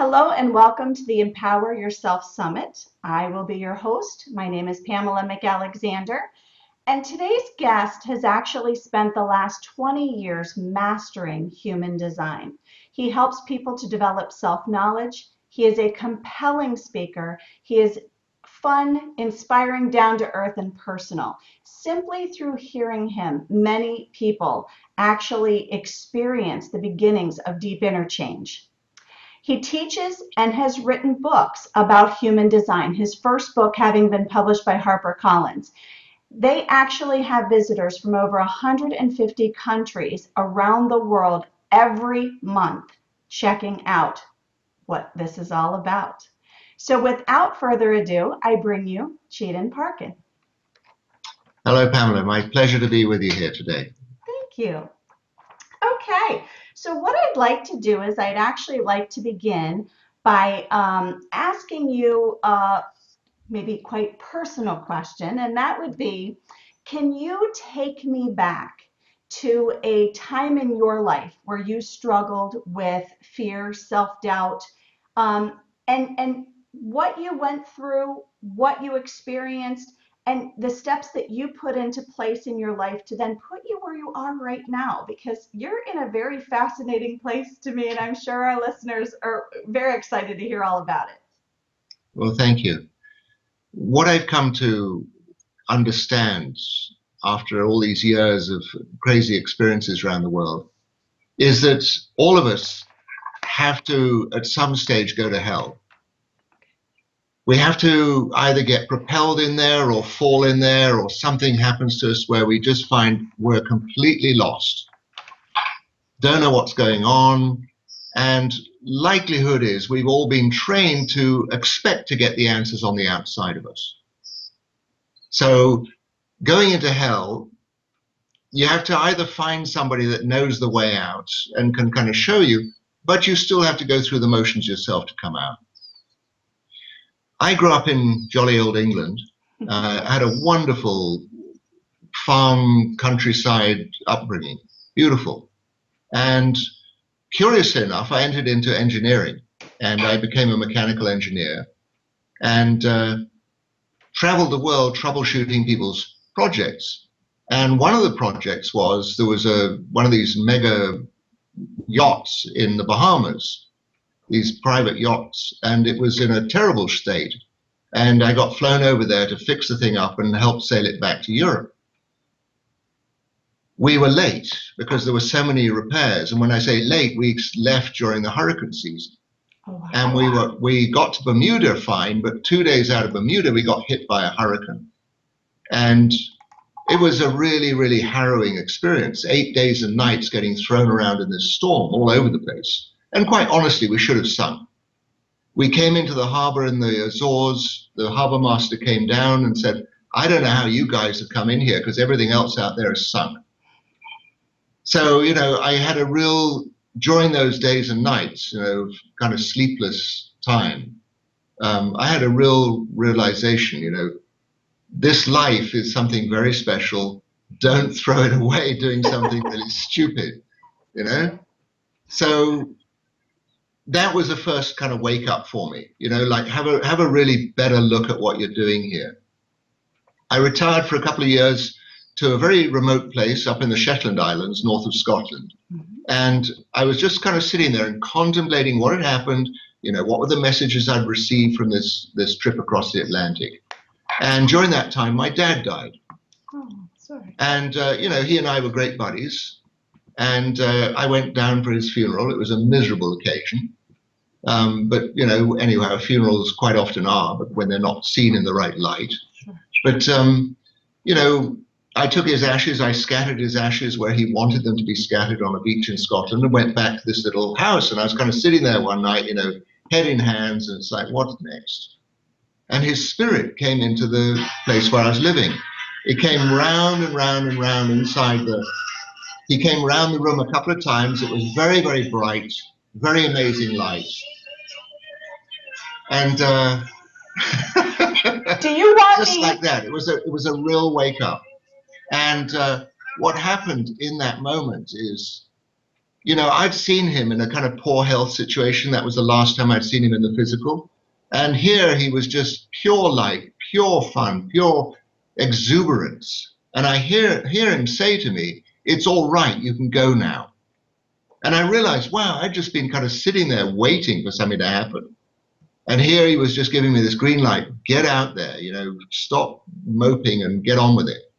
Hello and welcome to the Empower Yourself Summit. I will be your host. My name is Pamela McAlexander, and today's guest has actually spent the last 20 years mastering human design. He helps people to develop self-knowledge. He is a compelling speaker. He is fun, inspiring, down to earth, and personal. Simply through hearing him, many people actually experience the beginnings of deep inner change. He teaches and has written books about human design, his first book having been published by HarperCollins. They actually have visitors from over 150 countries around the world every month checking out what this is all about. So without further ado, I bring you Chetan Parkyn. Hello, Pamela. My pleasure to be with you here today. Thank you. Okay, so what I'd like to do is I'd actually like to begin by asking you maybe quite personal question, and that would be, can you take me back to a time in your life where you struggled with fear, self-doubt, and what you went through, what you experienced, and the steps that you put into place in your life to then put you where you are right now, because you're in a very fascinating place to me, and I'm sure our listeners are very excited to hear all about it. Well, thank you. What I've come to understand after all these years of crazy experiences around the world is that all of us have to, at some stage, go to hell. We have to either get propelled in there or fall in there, or something happens to us where we just find we're completely lost, don't know what's going on, and likelihood is we've all been trained to expect to get the answers on the outside of us. So going into hell, you have to either find somebody that knows the way out and can kind of show you, but you still have to go through the motions yourself to come out. I grew up in jolly old England. I had a wonderful farm countryside upbringing, beautiful. And curiously enough, I entered into engineering and I became a mechanical engineer and traveled the world troubleshooting people's projects. And one of the projects was, there was one of these mega yachts in the Bahamas, these private yachts, and it was in a terrible state. And I got flown over there to fix the thing up and help sail it back to Europe. We were late because there were so many repairs. And when I say late, we left during the hurricane season. Oh, wow. And we got to Bermuda fine, but 2 days out of Bermuda, we got hit by a hurricane. And it was a really, really harrowing experience. 8 days and nights getting thrown around in this storm all over the place. And quite honestly, we should have sunk. We came into the harbor in the Azores. The harbor master came down and said, I don't know how you guys have come in here because everything else out there is sunk. So, you know, I had a real, during those days and nights, you know, kind of sleepless time, I had a real realization, you know, this life is something very special. Don't throw it away doing something really stupid, you know? So that was the first kind of wake up for me, you know, like have a really better look at what you're doing here. I retired for a couple of years to a very remote place up in the Shetland Islands, north of Scotland. Mm-hmm. And I was just kind of sitting there and contemplating what had happened, you know, what were the messages I'd received from this trip across the Atlantic. And during that time, my dad died. Oh, sorry. And, you know, he and I were great buddies. And I went down for his funeral. It was a miserable occasion. But, you know, anyway, funerals quite often are, but when they're not seen in the right light. Sure. But, you know, I took his ashes, I scattered his ashes where he wanted them to be scattered on a beach in Scotland, and went back to this little house. And I was kind of sitting there one night, you know, head in hands, and it's like, what next? And his spirit came into the place where I was living. It came round and round and round inside he came round the room a couple of times. It was very, very bright, very amazing light. And do you want just like that, it was a real wake up. And what happened in that moment is you know, I'd seen him in a kind of poor health situation. That was the last time I'd seen him in the physical. And here he was just pure light, pure fun, pure exuberance. And I hear him say to me, "It's all right, you can go now." And I realized, wow, I'd just been kind of sitting there waiting for something to happen. And here he was just giving me this green light, get out there, you know, stop moping and get on with it.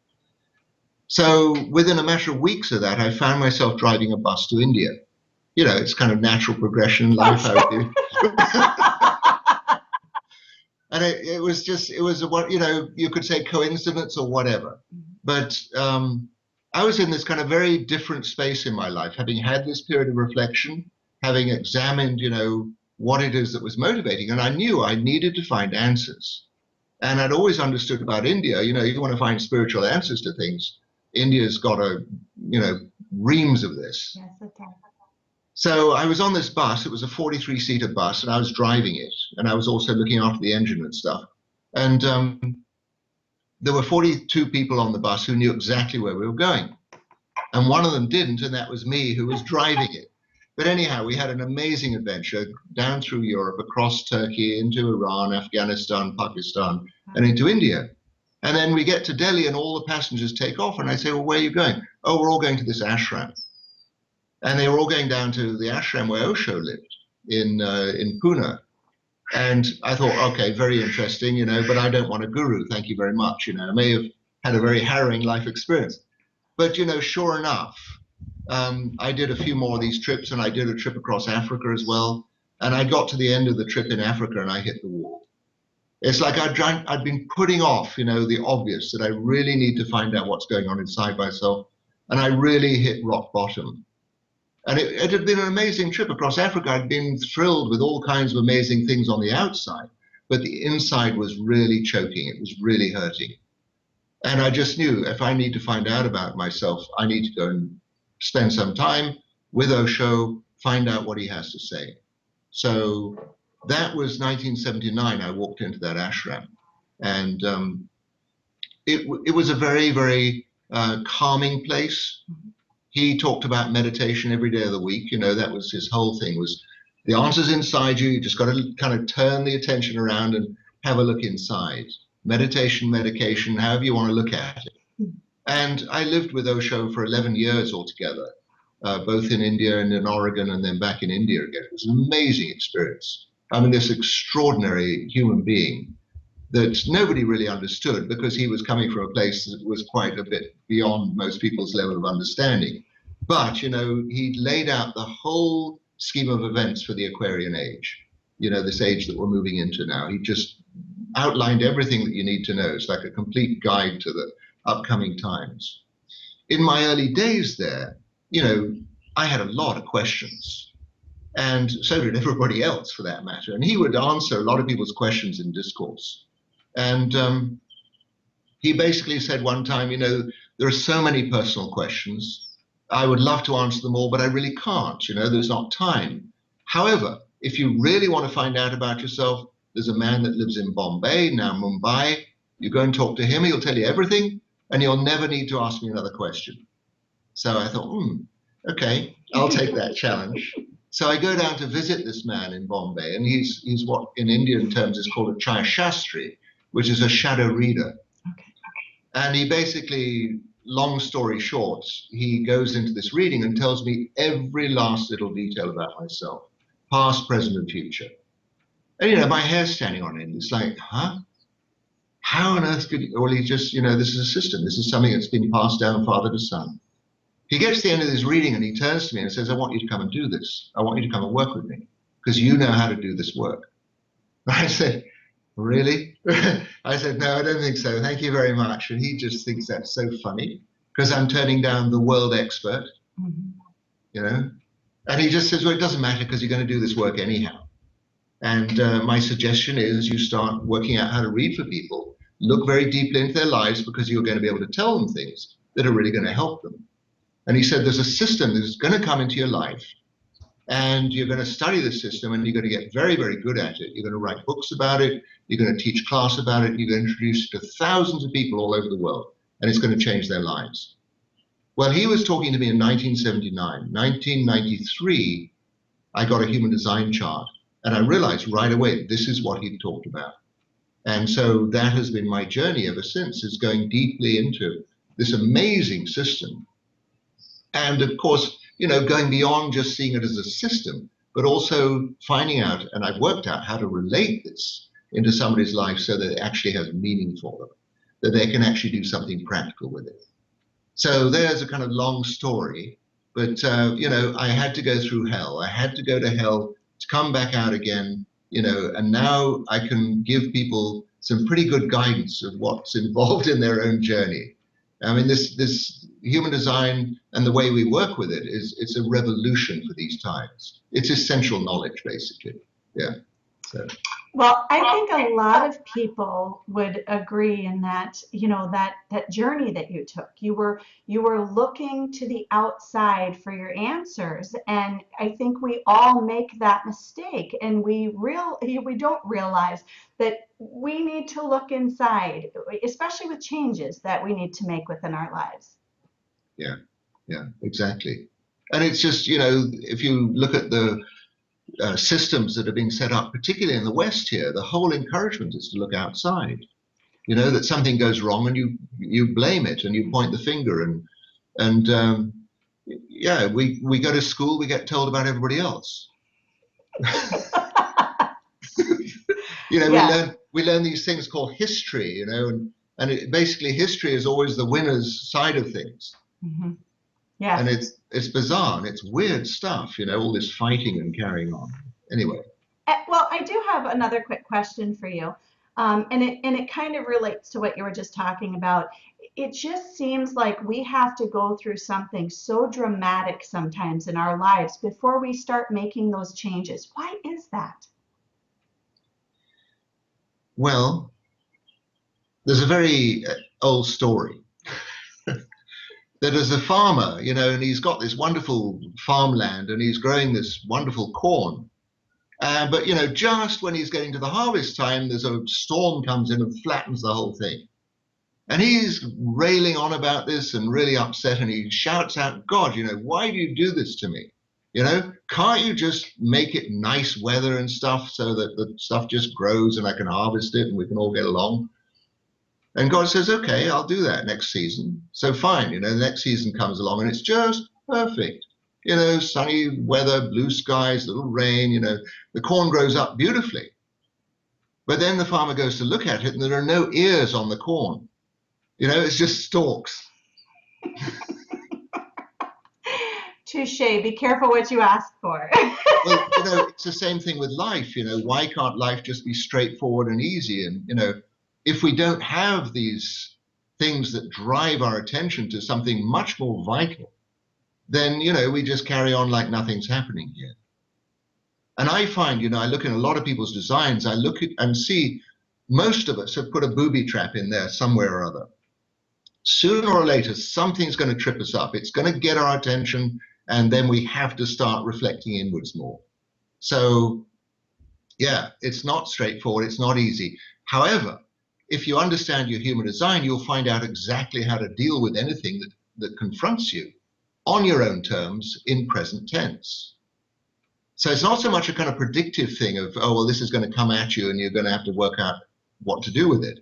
So within a matter of weeks of that, I found myself driving a bus to India. You know, it's kind of natural progression in life. And it was just, it was, you know, you could say coincidence or whatever. But I was in this kind of very different space in my life, having had this period of reflection, having examined, you know, what it is that was motivating. And I knew I needed to find answers. And I'd always understood about India, you know, you want to find spiritual answers to things. India's got you know, reams of this. Yes, it does. So I was on this bus. It was a 43-seater bus, and I was driving it. And I was also looking after the engine and stuff. And there were 42 people on the bus who knew exactly where we were going. And one of them didn't, and that was me who was driving it. But anyhow, we had an amazing adventure down through Europe, across Turkey, into Iran, Afghanistan, Pakistan, and into India. And then we get to Delhi and all the passengers take off. And I say, well, where are you going? Oh, we're all going to this ashram. And they were all going down to the ashram where Osho lived in Pune. And I thought, okay, very interesting, you know, but I don't want a guru. Thank you very much. You know, I may have had a very harrowing life experience. But, you know, sure enough, I did a few more of these trips, and I did a trip across Africa as well. And I got to the end of the trip in Africa and I hit the wall. It's like I'd been putting off, you know, the obvious, that I really need to find out what's going on inside myself. And I really hit rock bottom. And it had been an amazing trip across Africa. I'd been thrilled with all kinds of amazing things on the outside, but the inside was really choking. It was really hurting. And I just knew if I need to find out about myself, I need to go and spend some time with Osho, find out what he has to say. So that was 1979. I walked into that ashram, and it was a very, very calming place. He talked about meditation every day of the week. You know, that was his whole thing, was the answer's inside you. You just got to kind of turn the attention around and have a look inside. Meditation, medication, however you want to look at it. And I lived with Osho for 11 years altogether, both in India and in Oregon, and then back in India again. It was an amazing experience. I mean, this extraordinary human being that nobody really understood, because he was coming from a place that was quite a bit beyond most people's level of understanding. But, you know, he laid out the whole scheme of events for the Aquarian age, you know, this age that we're moving into now. He just outlined everything that you need to know. It's like a complete guide to the upcoming times. In my early days there, you know, I had a lot of questions, and so did everybody else for that matter. And he would answer a lot of people's questions in discourse. And he basically said one time, you know, there are so many personal questions. I would love to answer them all, but I really can't. You know, there's not time. However, if you really want to find out about yourself, there's a man that lives in Bombay, now Mumbai. You go and talk to him, he'll tell you everything, and you'll never need to ask me another question. So I thought, okay, I'll take that challenge. So I go down to visit this man in Bombay, and he's what in Indian terms is called a Chaya Shastri, which is a shadow reader. Okay. And he basically, long story short, he goes into this reading and tells me every last little detail about myself, past, present, and future. And, you know, my hair's standing on end. It's like, huh? How on earth could he, well, he just, you know, this is a system. This is something that's been passed down father to son. He gets to the end of this reading and he turns to me and says, I want you to come and do this. I want you to come and work with me, because you know how to do this work. I said, really? I said, no, I don't think so. Thank you very much. And he just thinks that's so funny, because I'm turning down the world expert, you know. And he just says, well, it doesn't matter, because you're going to do this work anyhow. And my suggestion is you start working out how to read for people. Look very deeply into their lives, because you're going to be able to tell them things that are really going to help them. And he said, there's a system that's going to come into your life, and you're going to study the system, and you're going to get very, very good at it. You're going to write books about it. You're going to teach class about it. You're going to introduce it to thousands of people all over the world, and it's going to change their lives. Well, he was talking to me in 1979. 1993, I got a human design chart, and I realized right away this is what he talked about. And so that has been my journey ever since, is going deeply into this amazing system. And of course, going beyond just seeing it as a system, but also finding out, and I've worked out how to relate this into somebody's life so that it actually has meaning for them, that they can actually do something practical with it. So there's a kind of long story, but I had to go through hell. I had to go to hell to come back out again, and now I can give people some pretty good guidance of what's involved in their own journey. I mean, this human design and the way we work with it's a revolution for these times. It's essential knowledge, basically. Yeah. So. Well, I think a lot of people would agree in that, that journey that you took. You were looking to the outside for your answers, and I think we all make that mistake, and we don't realize that we need to look inside, especially with changes that we need to make within our lives. Yeah, exactly. And it's just, if you look at the systems that are being set up, particularly in the West here, the whole encouragement is to look outside. That something goes wrong and you blame it and you point the finger and we go to school, we get told about everybody else. We learn these things called history, and basically history is always the winner's side of things. Mm-hmm. Yeah. And it's bizarre and it's weird stuff, all this fighting and carrying on. Anyway. Well, I do have another quick question for you. And it kind of relates to what you were just talking about. It just seems like we have to go through something so dramatic sometimes in our lives before we start making those changes. Why is that? Well, there's a very old story. That as a farmer, and he's got this wonderful farmland and he's growing this wonderful corn. But, just when he's getting to the harvest time, there's a storm comes in and flattens the whole thing. And he's railing on about this and really upset, and he shouts out, God, why do you do this to me? Can't you just make it nice weather and stuff so that the stuff just grows and I can harvest it and we can all get along? And God says, okay, I'll do that next season. So fine, the next season comes along and it's just perfect. Sunny weather, blue skies, little rain, the corn grows up beautifully. But then the farmer goes to look at it and there are no ears on the corn. It's just stalks. Touche, be careful what you ask for. Well, it's the same thing with life. Why can't life just be straightforward and easy? And, if we don't have these things that drive our attention to something much more vital, then, we just carry on like nothing's happening here. And I find, I look in a lot of people's designs, I look at and see most of us have put a booby trap in there somewhere or other. Sooner or later, something's going to trip us up. It's going to get our attention, and then we have to start reflecting inwards more. So, yeah, it's not straightforward. It's not easy. However, if you understand your human design, you'll find out exactly how to deal with anything that confronts you on your own terms in present tense. So it's not so much a kind of predictive thing of, oh, well, this is going to come at you and you're going to have to work out what to do with it.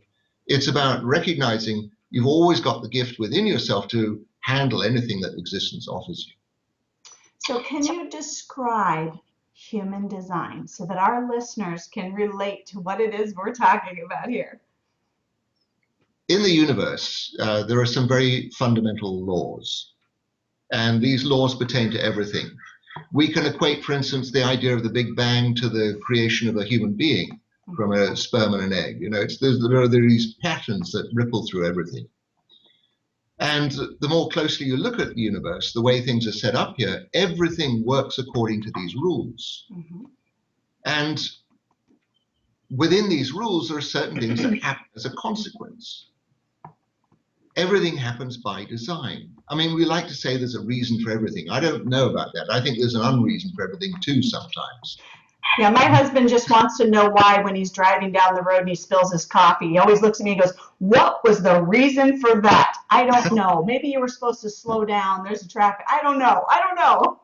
It's about recognizing you've always got the gift within yourself to handle anything that existence offers you. So can you describe human design so that our listeners can relate to what it is we're talking about here? In the universe, there are some very fundamental laws, and these laws pertain to everything. We can equate, for instance, the idea of the Big Bang to the creation of a human being from a sperm and an egg. There are these patterns that ripple through everything. And the more closely you look at the universe, the way things are set up here, everything works according to these rules. Mm-hmm. And within these rules, there are certain things that happen as a consequence. Everything happens by design. I mean, we like to say there's a reason for everything. I don't know about that. I think there's an unreason for everything too sometimes. Yeah, my husband just wants to know why when he's driving down the road and he spills his coffee. He always looks at me and goes, "What was the reason for that?" I don't know. Maybe you were supposed to slow down. There's a traffic. I don't know. I don't know.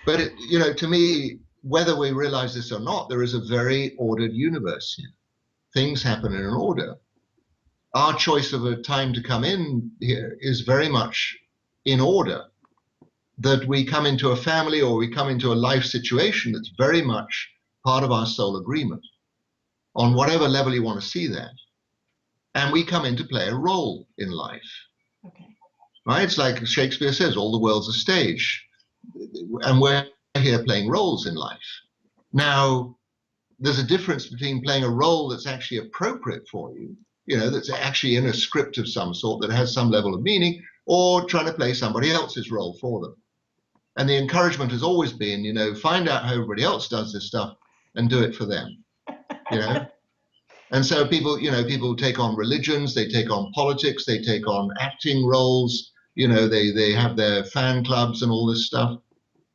But to me, whether we realize this or not, there is a very ordered universe here. Things happen in an order. Our choice of a time to come in here is very much in order. That we come into a family or we come into a life situation that's very much part of our soul agreement, on whatever level you want to see that. And we come in to play a role in life. Okay. Right? It's like Shakespeare says, all the world's a stage. And we're here playing roles in life. Now, there's a difference between playing a role that's actually appropriate for you, that's actually in a script of some sort that has some level of meaning, or trying to play somebody else's role for them. And the encouragement has always been, find out how everybody else does this stuff and do it for them, And so people take on religions, they take on politics, they take on acting roles, they have their fan clubs and all this stuff.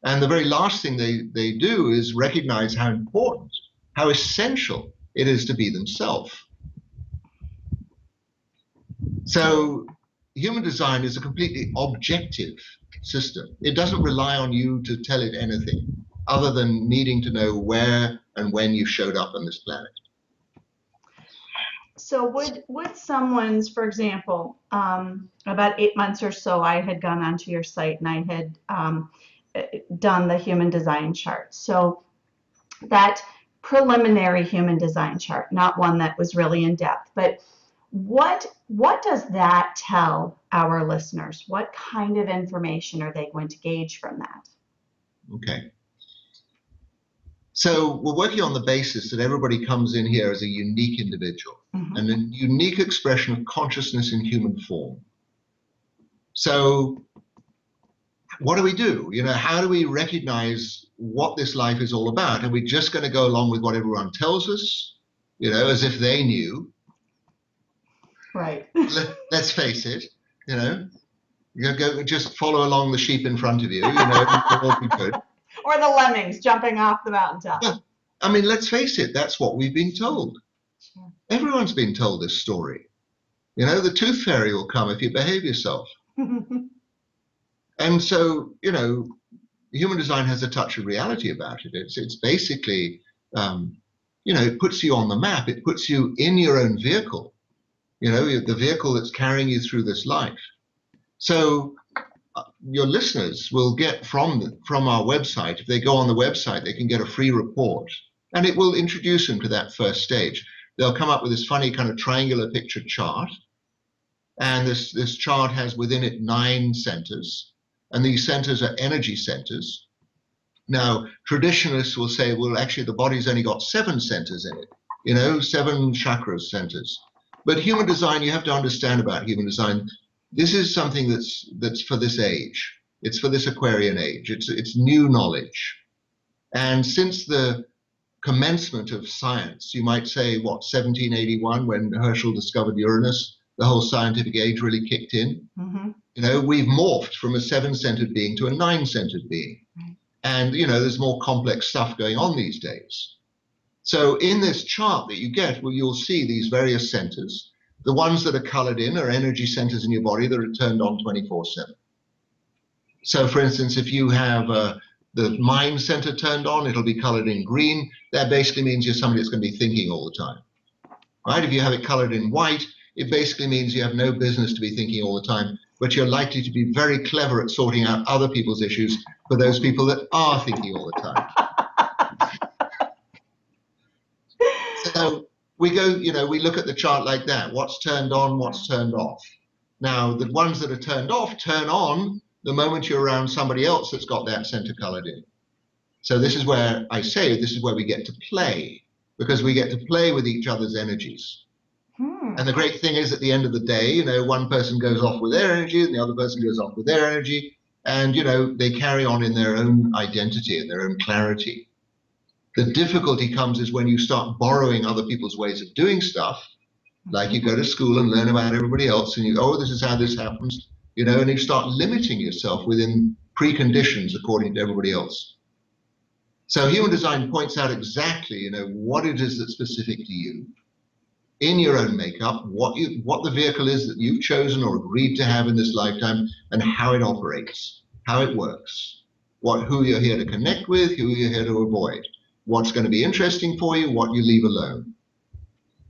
And the very last thing they do is recognize how important, how essential it is to be themselves. So human design is a completely objective system. It doesn't rely on you to tell it anything other than needing to know where and when you showed up on this planet. So would someone's, for example, about 8 months or so, I had gone onto your site and I had done the human design chart. So that preliminary human design chart, not one that was really in depth, but what does that tell our listeners? What kind of information are they going to gauge from that? Okay. So we're working on the basis that everybody comes in here as a unique individual, and a unique expression of consciousness in human form. So what do? How do we recognize what this life is all about? Are we just going to go along with what everyone tells us, as if they knew? Right. Let's face it, go just follow along the sheep in front of you, it'll all be good. Or the lemmings jumping off the mountaintop. Yeah. I mean, let's face it, that's what we've been told. Sure. Everyone's been told this story. The tooth fairy will come if you behave yourself. And so, human design has a touch of reality about it. It's basically, it puts you on the map. It puts you in your own vehicle, the vehicle that's carrying you through this life. So your listeners will get from our website, if they go on the website, they can get a free report, and it will introduce them to that first stage. They'll come up with this funny kind of triangular picture chart, and this chart has within it 9 centers, and these centers are energy centers. Now, traditionalists will say, well, actually, the body's only got 7 centers in it, 7 chakras centers. But human design, you have to understand about human design, this is something that's for this age. It's for this Aquarian age. It's new knowledge. And since the commencement of science, you might say, 1781, when Herschel discovered Uranus, the whole scientific age really kicked in. We've morphed from a 7-centered being to a 9-centered being. Right. And, there's more complex stuff going on these days. So in this chart that you get, you'll see these various centers. The ones that are colored in are energy centers in your body that are turned on 24/7. So for instance, if you have the mind center turned on, it'll be colored in green. That basically means you're somebody that's going to be thinking all the time. Right? If you have it colored in white, it basically means you have no business to be thinking all the time, but you're likely to be very clever at sorting out other people's issues for those people that are thinking all the time. So we go, we look at the chart like that. What's turned on, what's turned off. Now, the ones that are turned off turn on the moment you're around somebody else that's got that center colored in. So this is where I say, this is where we get to play, because we get to play with each other's energies. And the great thing is, at the end of the day, one person goes off with their energy and the other person goes off with their energy, and, they carry on in their own identity and their own clarity. The difficulty comes is when you start borrowing other people's ways of doing stuff, like you go to school and learn about everybody else, and this is how this happens, and you start limiting yourself within preconditions according to everybody else. So human design points out exactly, what it is that's specific to you in your own makeup, what the vehicle is that you've chosen or agreed to have in this lifetime, and how it operates, how it works, who you're here to connect with, who you're here to avoid, what's going to be interesting for you, what you leave alone,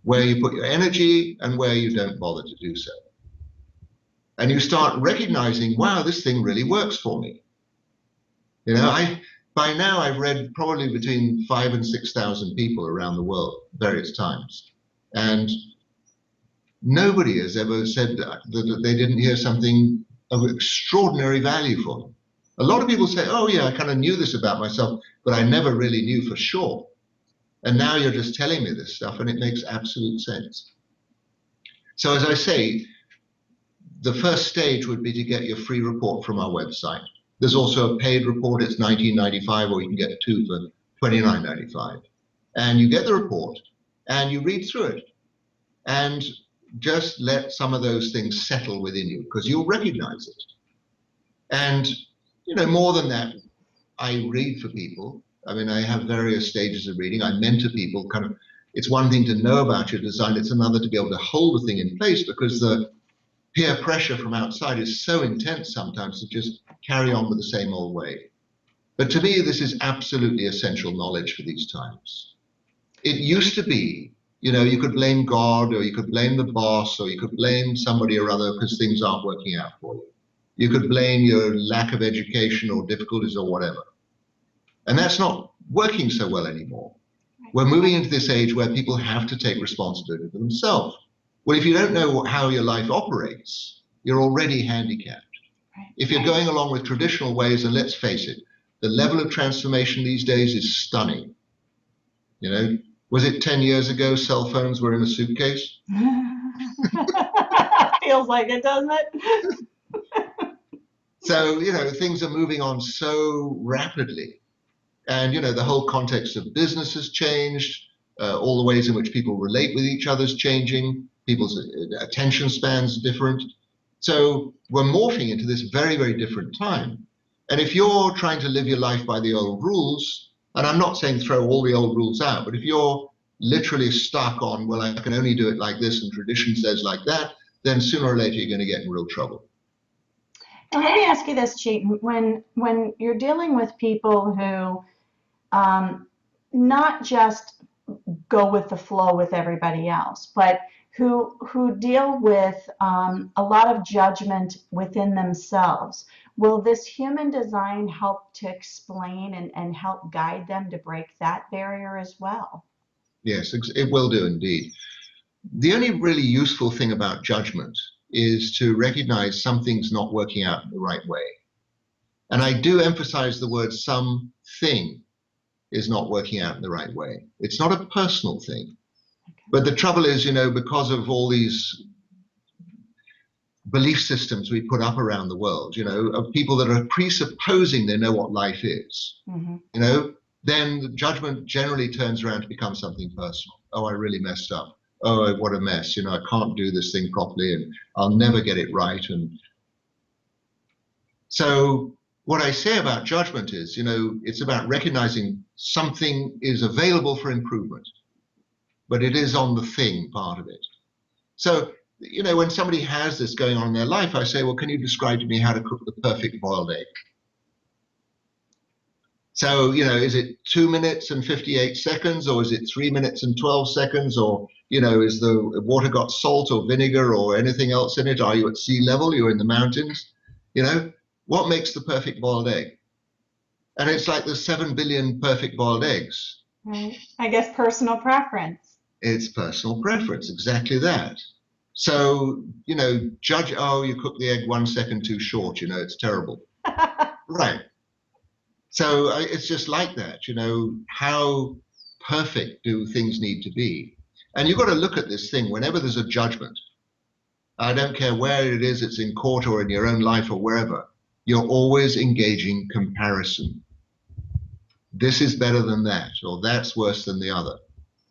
where you put your energy and where you don't bother to do so. And you start recognizing, wow, this thing really works for me. By now I've read probably between 5,000 and 6,000 people around the world, various times. And nobody has ever said that they didn't hear something of extraordinary value for them. A lot of people say, oh yeah, I kind of knew this about myself, but I never really knew for sure. And now you're just telling me this stuff, and it makes absolute sense. So as I say, the first stage would be to get your free report from our website. There's also a paid report. It's $19.95, or you can get two for $29.95. And you get the report, and you read through it. And just let some of those things settle within you, because you'll recognize it. And, more than that, I read for people. I mean, I have various stages of reading. I mentor people. It's one thing to know about your design. It's another to be able to hold the thing in place, because the peer pressure from outside is so intense sometimes to just carry on with the same old way. But to me, this is absolutely essential knowledge for these times. It used to be, you could blame God, or you could blame the boss, or you could blame somebody or other because things aren't working out for you. You could blame your lack of education or difficulties or whatever. And that's not working so well anymore. We're moving into this age where people have to take responsibility for themselves. Well, if you don't know how your life operates, you're already handicapped. If you're going along with traditional ways, and let's face it, the level of transformation these days is stunning. Was it 10 years ago cell phones were in a suitcase? Feels like it, doesn't it? So, things are moving on so rapidly. And, the whole context of business has changed. All the ways in which people relate with each other is changing. People's attention spans are different. So we're morphing into this very, very different time. And if you're trying to live your life by the old rules, and I'm not saying throw all the old rules out, but if you're literally stuck on, well, I can only do it like this and tradition says like that, then sooner or later you're going to get in real trouble. Now, let me ask you this, Chetan. When you're dealing with people who not just go with the flow with everybody else, but who deal with a lot of judgment within themselves, will this human design help to explain and help guide them to break that barrier as well? Yes, it will do indeed. The only really useful thing about judgment is to recognize something's not working out the right way. And I do emphasize the word something is not working out in the right way. It's not a personal thing. Okay. But the trouble is, because of all these belief systems we put up around the world, of people that are presupposing they know what life is, then the judgment generally turns around to become something personal. Oh, I really messed up. Oh, what a mess. I can't do this thing properly and I'll never get it right. And so what I say about judgment is, it's about recognizing something is available for improvement, but it is on the thing part of it. So, when somebody has this going on in their life, I say, well, can you describe to me how to cook the perfect boiled egg? So, is it 2 minutes and 58 seconds, or is it 3 minutes and 12 seconds, or, is the water got salt or vinegar or anything else in it? Are you at sea level? You're in the mountains? What makes the perfect boiled egg? And it's like there's 7 billion perfect boiled eggs. Right. I guess personal preference. It's personal preference, exactly that. So, judge, oh, you cooked the egg 1 second too short, it's terrible. Right. So it's just like that, how perfect do things need to be? And you've got to look at this thing whenever there's a judgment. I don't care where it is, it's in court or in your own life or wherever. You're always engaging comparison. This is better than that, or that's worse than the other.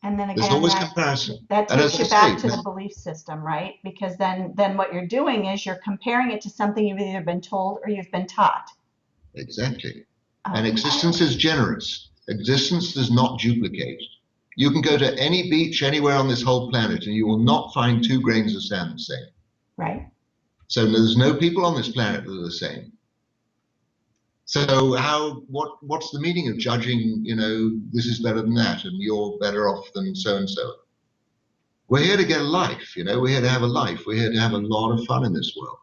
And then again, there's always comparison. That takes you back to the belief system, right? Because then what you're doing is you're comparing it to something you've either been told or you've been taught. Exactly. And existence is generous. Existence does not duplicate. You can go to any beach anywhere on this whole planet and you will not find 2 grains of sand the same. Right. So there's no people on this planet that are the same. So what's the meaning of judging, this is better than that and you're better off than so and so? We're here to get a life, we're here to have a life. We're here to have a lot of fun in this world.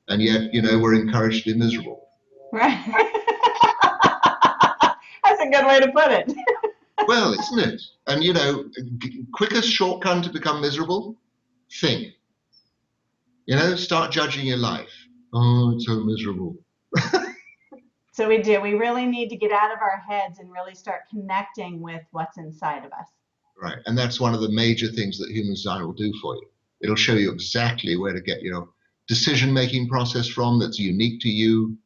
And yet, we're encouraged to be miserable. Right. That's a good way to put it. Well, isn't it? And, quickest shortcut to become miserable? Think. Start judging your life. Oh, it's so miserable. So we do. We really need to get out of our heads and really start connecting with what's inside of us. Right. And that's one of the major things that human design will do for you. It'll show you exactly where to get your decision-making process from that's unique to you,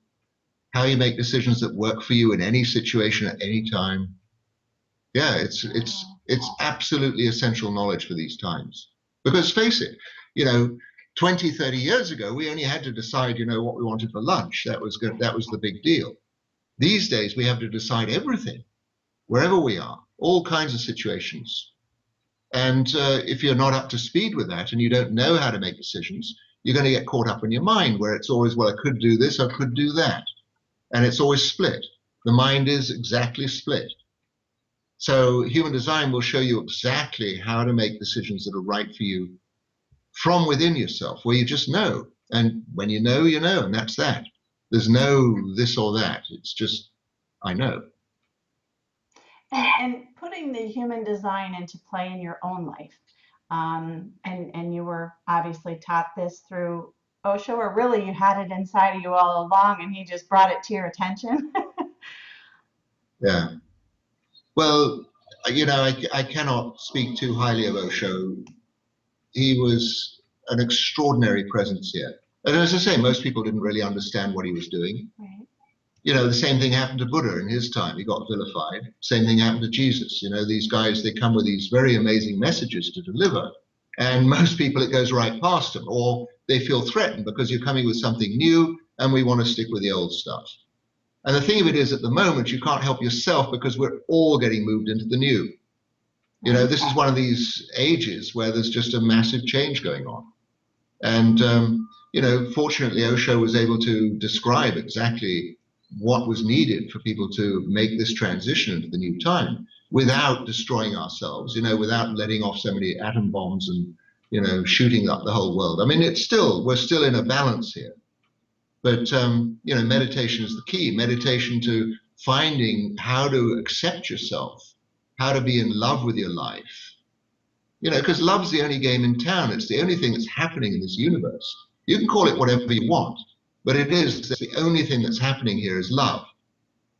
how you make decisions that work for you in any situation at any time. Yeah, it's absolutely essential knowledge for these times. Because face it, 20, 30 years ago, we only had to decide, what we wanted for lunch. That was good. That was the big deal. These days, we have to decide everything, wherever we are, all kinds of situations. And if you're not up to speed with that and you don't know how to make decisions, you're going to get caught up in your mind where it's always, well, I could do this, I could do that. And it's always split. The mind is exactly split. So human design will show you exactly how to make decisions that are right for you from within yourself, where you just know. And when you know, and that's that. There's no this or that. It's just, I know. And putting the human design into play in your own life. And you were obviously taught this through Osho, or really you had it inside of you all along and he just brought it to your attention. Yeah. Well, I cannot speak too highly of Osho. He was an extraordinary presence here. And as I say, most people didn't really understand what he was doing. Right. The same thing happened to Buddha in his time. He got vilified. Same thing happened to Jesus. These guys, they come with these very amazing messages to deliver. And most people, it goes right past them, or they feel threatened because you're coming with something new and we want to stick with the old stuff. And the thing of it is, at the moment, you can't help yourself because we're all getting moved into the new. This is one of these ages where there's just a massive change going on. And, fortunately, Osho was able to describe exactly what was needed for people to make this transition into the new time without destroying ourselves, without letting off so many atom bombs and, shooting up the whole world. I mean, we're still in a balance here. But, meditation is the key. Meditation to finding how to accept yourself, how to be in love with your life. Because love's the only game in town. It's the only thing that's happening in this universe. You can call it whatever you want, but the only thing that's happening here is love.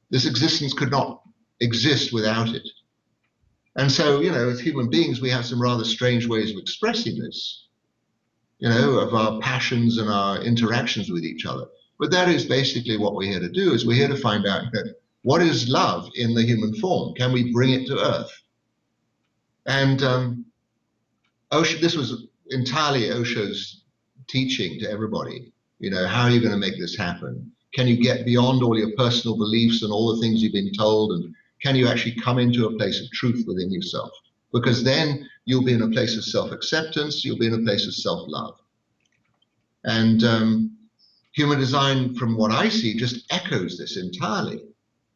This existence could not exist without it. And so, as human beings, we have some rather strange ways of expressing this, of our passions and our interactions with each other. But that is basically what we're here to do, is we're here to find out what is love in the human form? Can we bring it to earth? And Osho, this was entirely Osho's teaching to everybody. How are you going to make this happen? Can you get beyond all your personal beliefs and all the things you've been told? And can you actually come into a place of truth within yourself? Because then you'll be in a place of self-acceptance, you'll be in a place of self-love. And human design, from what I see, just echoes this entirely.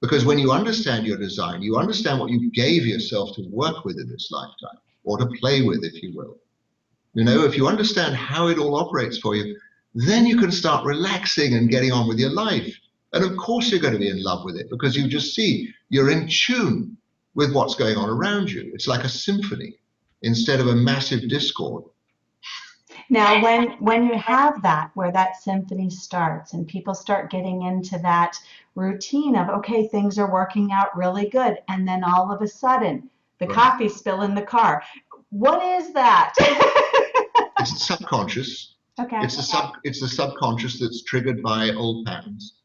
Because when you understand your design, you understand what you gave yourself to work with in this lifetime, or to play with, if you will. If you understand how it all operates for you, then you can start relaxing and getting on with your life. And of course you're going to be in love with it, because you just see you're in tune with what's going on around you. It's like a symphony instead of a massive discord. Now, when you have that, where that symphony starts and people start getting into that routine of, okay, things are working out really good, and then all of a sudden the coffee spill in the car. What is that? It's the subconscious. Okay. It's the subconscious that's triggered by old patterns.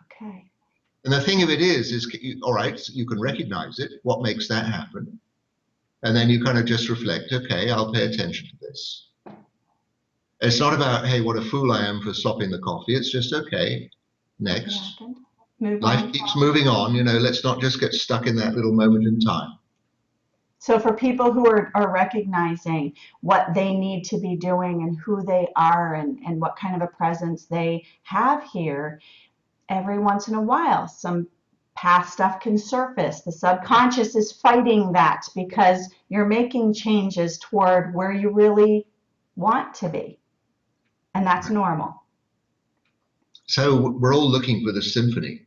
Okay. And the thing of it is all right, you can recognize it. What makes that happen? And then you kind of just reflect, okay, I'll pay attention to this. It's not about, hey, what a fool I am for slopping the coffee. It's just, okay, next. Life keeps moving on, let's not just get stuck in that little moment in time. So for people who are recognizing what they need to be doing and who they are and what kind of a presence they have here, every once in a while, some past stuff can surface. The subconscious is fighting that because you're making changes toward where you really want to be. And that's normal. So we're all looking for the symphony.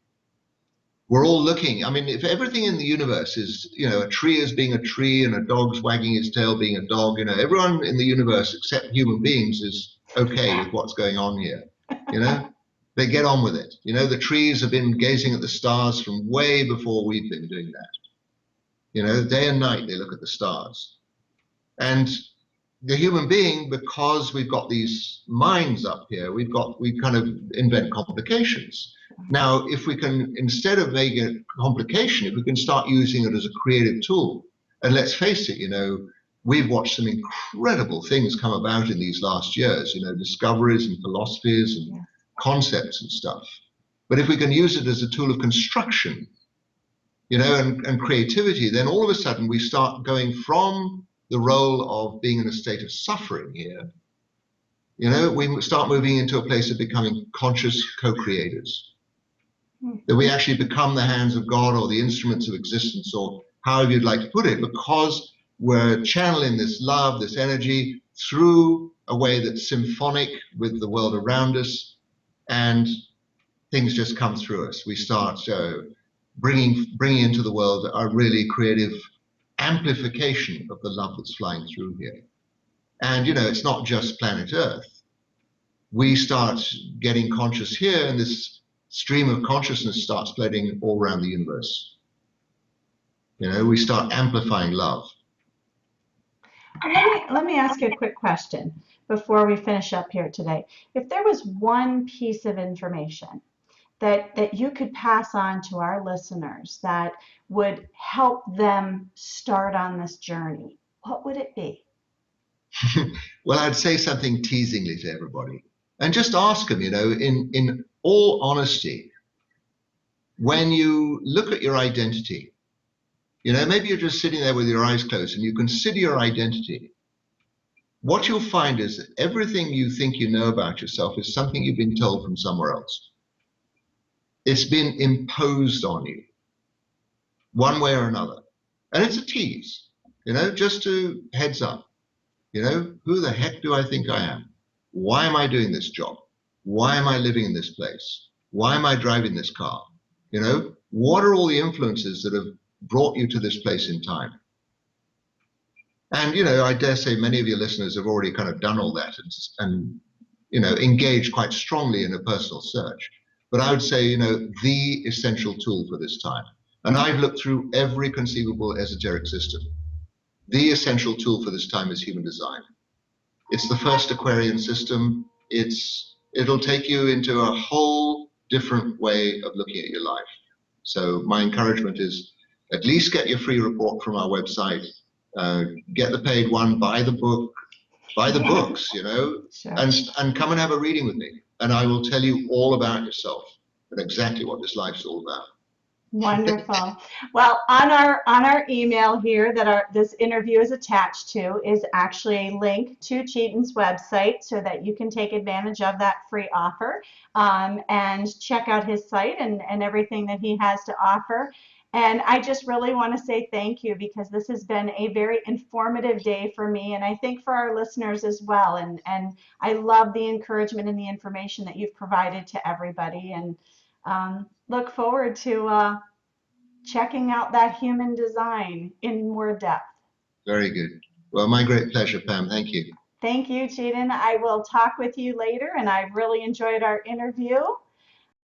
We're all looking. I mean, if everything in the universe is, a tree as being a tree and a dog's wagging its tail being a dog, everyone in the universe except human beings is okay with what's going on here. They get on with it. The trees have been gazing at the stars from way before we've been doing that. Day and night they look at the stars. And the human being, because we've got these minds up here, we kind of invent complications. Now, if we can, instead of making it a complication, if we can start using it as a creative tool, and let's face it, we've watched some incredible things come about in these last years, discoveries and philosophies and concepts and stuff. But if we can use it as a tool of construction, and creativity, then all of a sudden we start going from the role of being in a state of suffering here. We start moving into a place of becoming conscious co-creators. That we actually become the hands of God or the instruments of existence, or however you'd like to put it, because we're channeling this love, this energy through a way that's symphonic with the world around us, and things just come through us. We start bringing into the world a really creative amplification of the love that's flying through here. And, it's not just planet Earth. We start getting conscious here, and this stream of consciousness starts spreading all around the universe. We start amplifying love. Let me ask you a quick question before we finish up here today. If there was one piece of information that you could pass on to our listeners that would help them start on this journey, what would it be? Well, I'd say something teasingly to everybody. And just ask them, in all honesty, when you look at your identity, maybe you're just sitting there with your eyes closed and you consider your identity. What you'll find is that everything you think you know about yourself is something you've been told from somewhere else. It's been imposed on you, one way or another. And it's a tease, just to heads up. Who the heck do I think I am? Why am I doing this job? Why am I living in this place? Why am I driving this car? What are all the influences that have brought you to this place in time? And, I dare say many of your listeners have already kind of done all that and engaged quite strongly in a personal search. But I would say, the essential tool for this time. And I've looked through every conceivable esoteric system. The essential tool for this time is human design. It's the first Aquarian system. It'll take you into a whole different way of looking at your life. So my encouragement is at least get your free report from our website, get the paid one, buy the book, buy the books, Sure. and come and have a reading with me. And I will tell you all about yourself and exactly what this life's all about. Wonderful. Well, on our email here that this interview is attached to is actually a link to Chetan's website so that you can take advantage of that free offer and check out his site and everything that he has to offer. And I just really want to say thank you because this has been a very informative day for me and I think for our listeners as well. And I love the encouragement and the information that you've provided to everybody and look forward to checking out that human design in more depth. Very good. Well, my great pleasure, Pam. Thank you. Thank you, Chetan. I will talk with you later and I really enjoyed our interview.